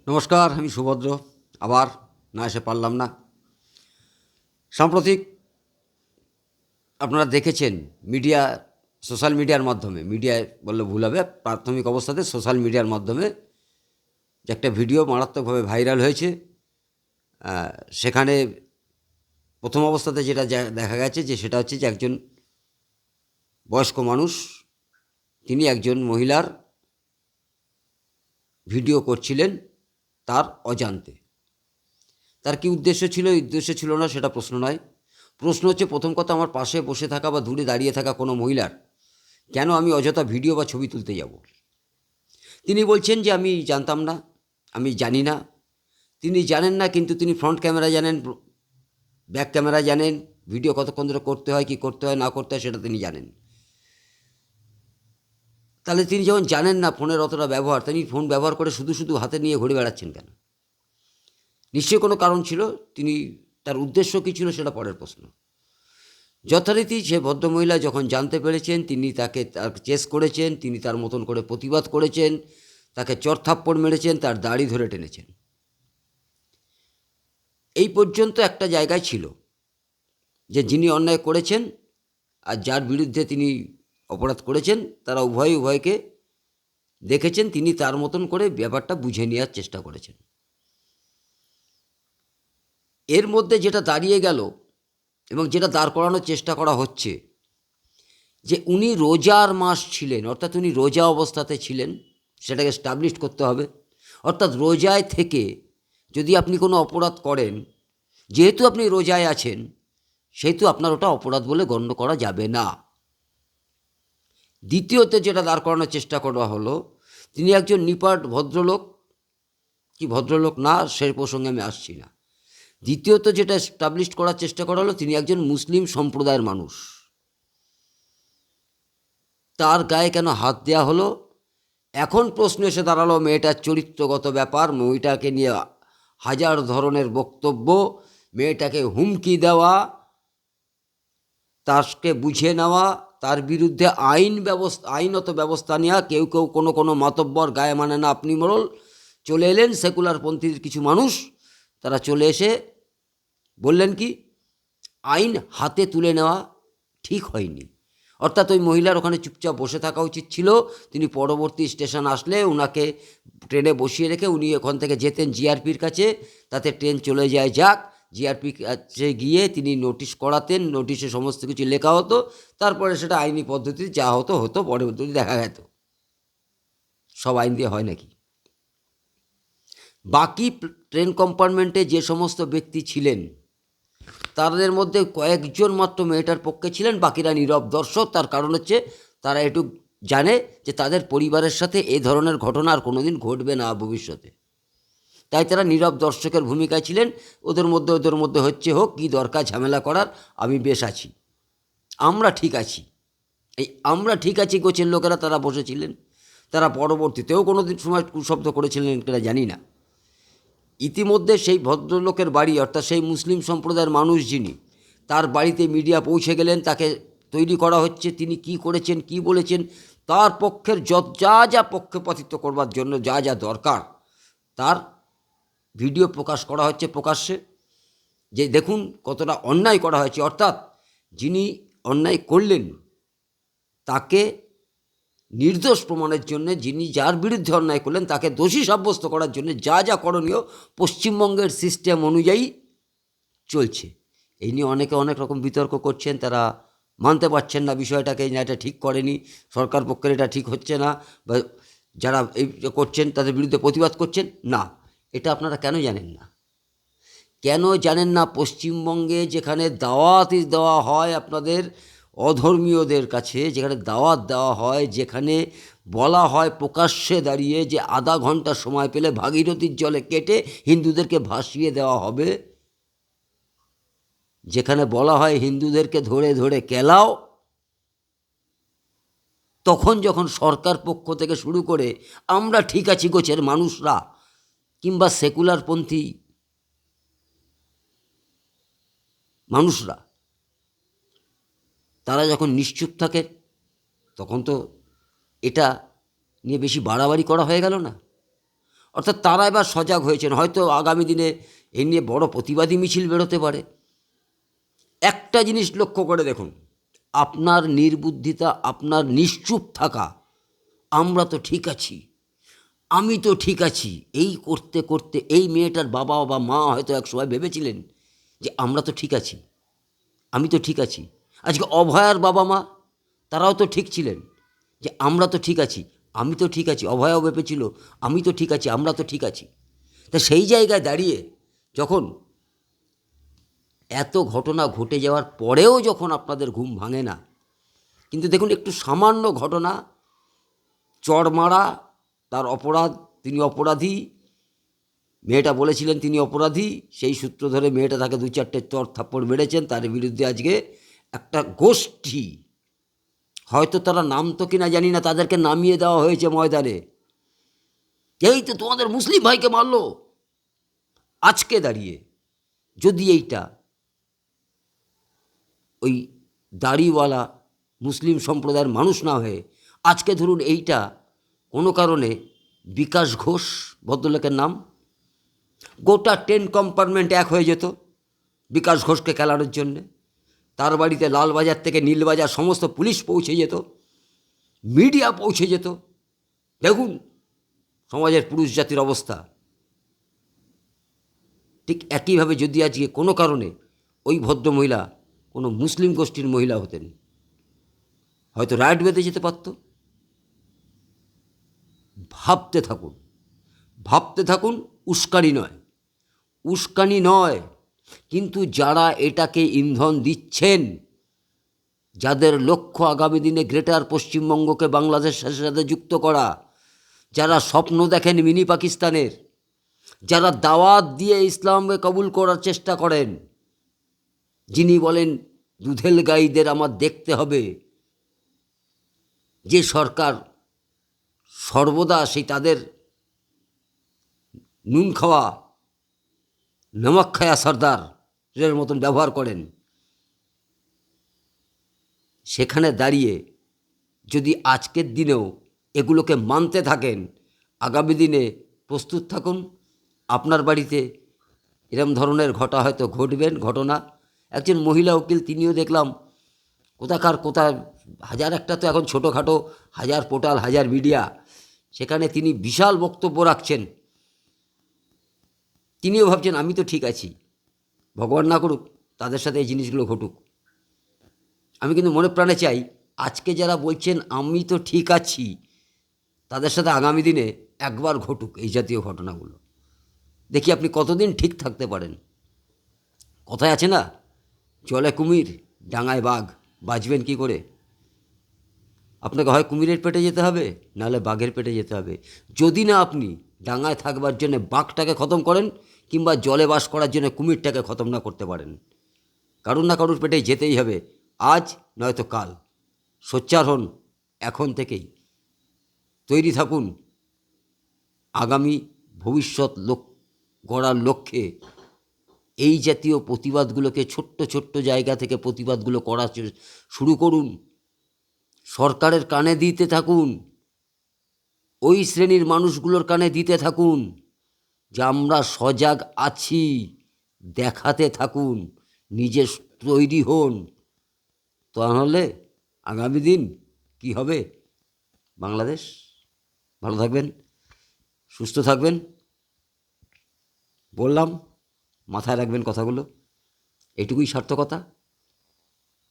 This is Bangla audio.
নমস্কার, আমি সুভদ্র। আবার না এসে পারলাম না। সাম্প্রতিক আপনারা দেখেছেন সোশ্যাল মিডিয়ার মাধ্যমে, মিডিয়ায় বললে ভুল হবে, প্রাথমিক অবস্থাতে সোশ্যাল মিডিয়ার মাধ্যমে যে একটা ভিডিও মারাত্মকভাবে ভাইরাল হয়েছে। সেখানে প্রথম অবস্থাতে যেটা দেখা গেছে যে সেটা হচ্ছে যে একজন বয়স্ক মানুষ, তিনি একজন মহিলার ভিডিও করছিলেন তার অজান্তে। তার কি উদ্দেশ্য ছিল, উদ্দেশ্য ছিল না সেটা প্রশ্ন নয়। প্রশ্ন হচ্ছে, প্রথম কথা, আমার পাশে বসে থাকা বা দূরে দাঁড়িয়ে থাকা কোনো মহিলার কেন আমি অযথা ভিডিও বা ছবি তুলতে যাব। তিনি বলছেন যে আমি জানতাম না, আমি জানি না। তিনি জানেন না, কিন্তু তিনি ফ্রন্ট ক্যামেরা জানেন, ব্যাক ক্যামেরা জানেন, ভিডিও কতক্ষণ ধরে করতে হয়, কি করতে হয় না করতে হয় সেটা তিনি জানেন। তাহলে তিনি যখন জানেন না ফোনের অতটা ব্যবহার, তিনি ফোন ব্যবহার করে শুধু শুধু হাতে নিয়ে ঘুরে বেড়াচ্ছেন কেন? নিশ্চয়ই কোনো কারণ ছিল। তার উদ্দেশ্য কী ছিল সেটা পরের প্রশ্ন। যথারীতি সে ভদ্রমহিলা যখন জানতে পেরেছেন, তিনি তাকে চেস করেছেন, তিনি তার মতন করে প্রতিবাদ করেছেন, তাকে চড়থাপ্পড় মেরেছেন, তার দাড়ি ধরে টেনেছেন। এই পর্যন্ত একটা জায়গায় ছিল যে যিনি অন্যায় করেছেন আর যার বিরুদ্ধে তিনি অপরাধ করেছেন, তারা উভয়কে দেখেছেন, তিনি তার মতন করে ব্যাপারটা বুঝে নেওয়ার চেষ্টা করেছেন। এর মধ্যে যেটা দাঁড়িয়ে গেল এবং যেটা দাঁড় করানোর চেষ্টা করা হচ্ছে, যে উনি রোজার মাস ছিলেন, অর্থাৎ উনি রোজা অবস্থাতে ছিলেন, সেটাকে এস্টাবলিশ করতে হবে। অর্থাৎ রোজায় থেকে যদি আপনি কোনো অপরাধ করেন, যেহেতু আপনি রোজায় আছেন, সেহেতু আপনার ওটা অপরাধ বলে গণ্য করা যাবে না। দ্বিতীয়ত যেটা দাঁড় করানোর চেষ্টা করা হলো, তিনি একজন নিপাট ভদ্রলোক, কি ভদ্রলোক না সে প্রসঙ্গে আমি আসছি না। দ্বিতীয়ত যেটা এস্টাবলিশ করার চেষ্টা করা হলো, তিনি একজন মুসলিম সম্প্রদায়ের মানুষ। তার গায়ে কেন হাত দেওয়া হলো? এখন প্রশ্ন এসে দাঁড়ালো মেয়েটার চরিত্রগত ব্যাপার, মেয়েটাকে নিয়ে হাজার ধরনের বক্তব্য, মেয়েটাকে হুমকি দেওয়া, তাকে বুঝে নেওয়া, তার বিরুদ্ধে আইনত ব্যবস্থা নেওয়া। কেউ কোনো মাতব্বর, গায়ে মানে না আপনি মোড়ল, চলে এলেন সেকুলারপন্থীর কিছু মানুষ, তারা চলে এসে বললেন কি, আইন হাতে তুলে নেওয়া ঠিক হয়নি। অর্থাৎ ওই মহিলার ওখানে চুপচাপ বসে থাকা উচিত ছিল। তিনি পরবর্তী স্টেশন আসলে ওনাকে ট্রেনে বসিয়ে রেখে উনি ওখান থেকে যেতেন জিআরপির কাছে, তাতে ট্রেন চলে যায় যাক, জিআরপির কাছে গিয়ে তিনি নোটিশ করাতেন, নোটিশে সমস্ত কিছু লেখা হতো, তারপরে সেটা আইনি পদ্ধতিতে যা হতো পরবর্তীতে দেখা যেত। সব আইন দিয়ে হয় নাকি? বাকি ট্রেন কম্পার্টমেন্টে যে সমস্ত ব্যক্তি ছিলেন, তাদের মধ্যে কয়েকজন মাত্র মেয়েটার পক্ষে ছিলেন, বাকিরা নীরব দর্শক। তার কারণ হচ্ছে তারা একটু জানে যে তাদের পরিবারের সাথে এ ধরনের ঘটনা আর কোনোদিন ঘটবে না ভবিষ্যতে, তাই তারা নীরব দর্শকের ভূমিকায় ছিলেন। ওদের মধ্যে হচ্ছে হোক, কী দরকার ঝামেলা করার, আমি বেশ আছি, আমরা ঠিক আছি। এই আমরা ঠিক আছি গোছের লোকেরা তারা বসেছিলেন। তারা পরবর্তীতেও কোনো দিন সময় কুশব্দ করেছিলেন কিনা জানি না। ইতিমধ্যে সেই ভদ্রলোকের বাড়ি, অর্থাৎ সেই মুসলিম সম্প্রদায়ের মানুষ যিনি, তার বাড়িতে মিডিয়া পৌঁছে গেলেন, তাকে তৈরি করা হচ্ছে, তিনি কি করেছেন, কি বলেছেন, তার পক্ষের যা পক্ষপাতিত্ব করবার জন্য যা দরকার, তার ভিডিও প্রকাশ করা হচ্ছে প্রকাশ্যে, যে দেখুন কতটা অন্যায় করা হয়েছে। অর্থাৎ যিনি অন্যায় করলেন তাকে নির্দোষ প্রমাণের জন্য, যিনি যার বিরুদ্ধে অন্যায় করলেন তাকে দোষী সাব্যস্ত করার জন্য যা করণীয় পশ্চিমবঙ্গের সিস্টেম অনুযায়ী চলছে। এই নিয়ে অনেকে অনেক রকম বিতর্ক করছেন, তারা মানতে পারছেন না বিষয়টাকে, না এটা ঠিক করেনি সরকার পক্ষের, এটা ঠিক হচ্ছে না, বা যারা এই করছেন তাদের বিরুদ্ধে প্রতিবাদ করছেন না। এটা আপনারা কেন জানেন না? কেন জানেন না? পশ্চিমবঙ্গে যেখানে দাওয়াত দেওয়া হয় আপনাদের অধর্মীয়দের কাছে, যেখানে দাওয়াত দেওয়া হয়, যেখানে বলা হয় প্রকাশ্যে দাঁড়িয়ে যে আধা ঘন্টা সময় পেলে ভাগীরথীর জলে কেটে হিন্দুদেরকে ভাসিয়ে দেওয়া হবে, যেখানে বলা হয় হিন্দুদেরকে ধরে ধরে কেলাও, তখন যখন সরকার পক্ষ থেকে শুরু করে আমরা ঠিক আছি গোছের মানুষরা কিংবা সেকুলারপন্থী মানুষরা, তারা যখন নিশ্চুপ থাকে, তখন তো এটা নিয়ে বেশি বাড়াবাড়ি করা হয়ে গেল না? অর্থাৎ তারা এবার সজাগ হয়েছেন, হয়তো আগামী দিনে এই নিয়ে বড় প্রতিবাদী মিছিল বেরোতে পারে। একটা জিনিস লক্ষ্য করে দেখুন, আপনার নির্বুদ্ধিতা, আপনার নিশ্চুপ থাকা, আমরা তো ঠিক আছি, আমি তো ঠিক আছি, এই করতে করতে এই মেয়েটার বাবা বা মা হয়তো এক সময় ভেবেছিলেন যে আমরা তো ঠিক আছি, আমি তো ঠিক আছি। আজকে অভয়ার বাবা মা তারাও তো ঠিক ছিলেন যে আমরা তো ঠিক আছি, আমি তো ঠিক আছি। অভয়াও ভেবেছিল আমি তো ঠিক আছি, আমরা তো ঠিক আছি। তা সেই জায়গায় দাঁড়িয়ে যখন এত ঘটনা ঘটে যাওয়ার পরেও যখন আপনাদের ঘুম ভাঙে না, কিন্তু দেখুন একটু সামান্য ঘটনা, চড় মারা, তার অপরাধ, তিনি অপরাধী, মেয়েটা বলেছিলেন তিনি অপরাধী, সেই সূত্র ধরে মেয়েটা তাকে 2-4টে চড় থাপ্পড় মেরেছেন, তার বিরুদ্ধে আজকে একটা গোষ্ঠী, হয়তো তারা নাম তো কিনা জানি না, তাদেরকে নামিয়ে দেওয়া হয়েছে ময়দানে। এই তো তোমাদের মুসলিম ভাইকে মারলো। আজকে দাঁড়িয়ে যদি এইটা ওই দাড়িওয়ালা মুসলিম সম্প্রদায়ের মানুষ না হয়ে আজকে ধরুন এইটা কোনো কারণে বিকাশ ঘোষ ভদ্রলোকের নাম, গোটা 10 কম্পার্টমেন্ট এক হয়ে যেত বিকাশ ঘোষকে খেলানোর জন্যে, তার বাড়িতে লালবাজার থেকে নীলবাজার সমস্ত পুলিশ পৌঁছে যেত, মিডিয়া পৌঁছে যেত। দেখুন সমাজের পুরুষ জাতির অবস্থা। ঠিক একইভাবে যদি আজকে কোনো কারণে ওই ভদ্রমহিলা কোনো মুসলিম গোষ্ঠীর মহিলা হতেন, হয়তো রাইট বেঁধে যেতে পারত। ভাবতে থাকুন, ভাবতে থাকুন, উস্কানি নয়, উস্কানি নয়। কিন্তু যারা এটাকে ইন্ধন দিচ্ছেন, যাদের লক্ষ্য আগামী দিনে গ্রেটার পশ্চিমবঙ্গকে বাংলাদেশের সাথে যুক্ত করা, যারা স্বপ্ন দেখেন মিনি পাকিস্তানের, যারা দাওয়াত দিয়ে ইসলামকে কবুল করার চেষ্টা করেন, যিনি বলেন দুধেল গাইদের আমার দেখতে হবে, যে সরকার সর্বদা সেই তাদের নুন খাওয়া নমক খায়া সর্দারের মতন ব্যবহার করেন, সেখানে দাঁড়িয়ে যদি আজকের দিনেও এগুলোকে মানতে থাকেন, আগামী দিনে প্রস্তুত থাকুন, আপনার বাড়িতে এরম ধরনের হয়তো ঘটনা। একজন মহিলা উকিল, তিনিও দেখলাম কোথায় হাজার একটা তো এখন ছোটোখাটো হাজার পোর্টাল, হাজার মিডিয়া, সেখানে তিনি বিশাল বক্তব্য রাখছেন। তিনিও ভাবছেন আমি তো ঠিক আছি, ভগবান না করুক তাদের সাথে এই জিনিসগুলো ঘটুক। আমি কিন্তু মনে প্রাণে চাই আজকে যারা বলছেন আমি তো ঠিক আছি, তাদের সাথে আগামী দিনে একবার ঘটুক এই জাতীয় ঘটনাগুলো, দেখি আপনি কতদিন ঠিক থাকতে পারেন। কথায় আছে না, জলে কুমির ডাঙায় বাঘ, বাঁচবেন কি করে? আপনাকে হয় কুমিরের পেটে যেতে হবে, নাহলে বাঘের পেটে যেতে হবে। যদি না আপনি ডাঙায় থাকবার জন্য বাঘটাকে খতম করেন, কিংবা জলে বাস করার জন্য কুমিরটাকে খতম না করতে পারেন, কারুর না কারুর পেটে যেতেই হবে, আজ নয়তো কাল। সোচ্চার হন এখন থেকেই, তৈরি থাকুন আগামী ভবিষ্যৎ গড়ার লক্ষ্যে। এই জাতীয় প্রতিবাদগুলোকে ছোট্ট ছোট্ট জায়গা থেকে প্রতিবাদগুলো করা শুরু করুন, সরকারের কানে দিতে থাকুন, ওই শ্রেণীর মানুষগুলোর কানে দিতে থাকুন যে আমরা সজাগ আছি, দেখাতে থাকুন, নিজে তৈরি হন। তাহলে আগামী দিন কি হবে? বাংলাদেশ। ভালো থাকবেন, সুস্থ থাকবেন, বললাম মাথায় রাখবেন কথাগুলো, এইটুকুই সার্থকতা।